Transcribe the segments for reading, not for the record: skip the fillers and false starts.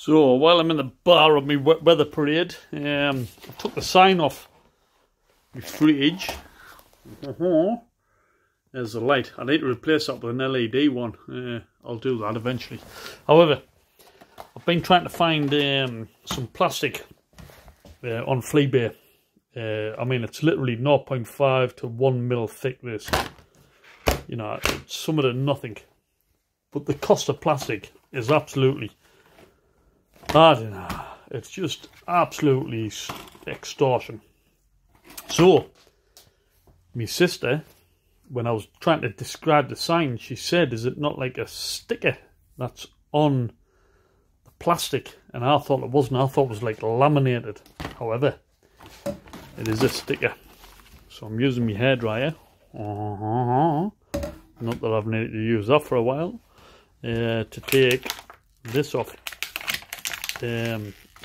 So while I'm in the bar of my weather parade, I took the sign off my fridge. There's the light. I need to replace that with an LED one. I'll do that eventually. However, I've been trying to find some plastic on Fleabay. I mean, it's literally 0.5 to 1 mil thick, this. You know, it's somewhat of nothing. But the cost of plastic is absolutely, I don't know, it's just absolutely extortion. So, my sister, when I was trying to describe the sign, she said, is it not like a sticker that's on the plastic? And I thought it wasn't. I thought it was like laminated. However, it is a sticker. So I'm using my hairdryer. Not that I've needed to use that for a while. To take this off.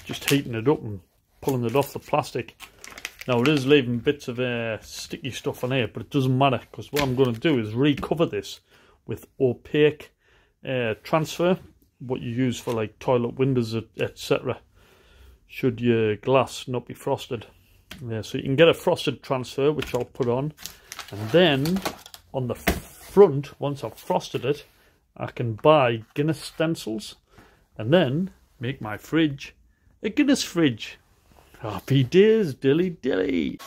Just heating it up and pulling it off the plastic. Now it is leaving bits of sticky stuff on here, but it doesn't matter, because what I'm going to do is recover this with opaque transfer, what you use for like toilet windows, etc. Should your glass not be frosted. So you can get a frosted transfer, which I'll put on, and then on the front, once I've frosted it, I can buy Guinness stencils and then make my fridge a Guinness fridge. Happy days, dilly dilly.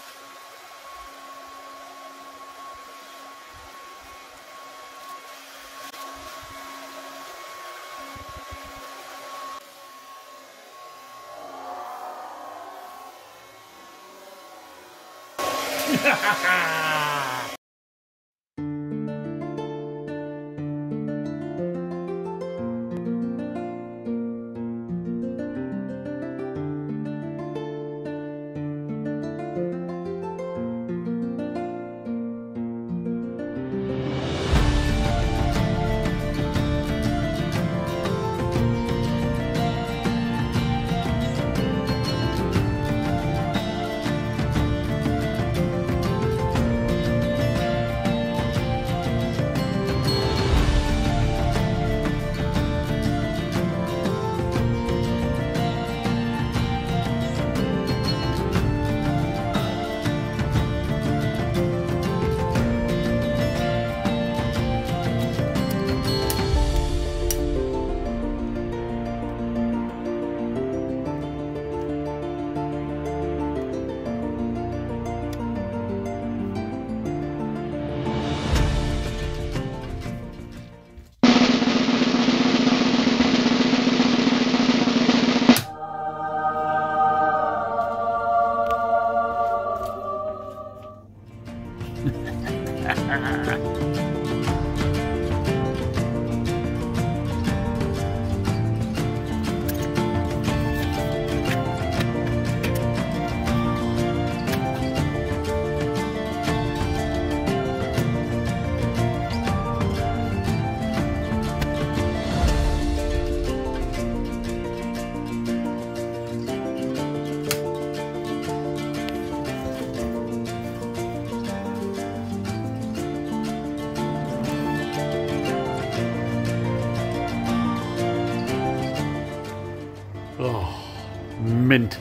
Mint.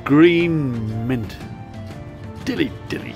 Green mint. Dilly dilly.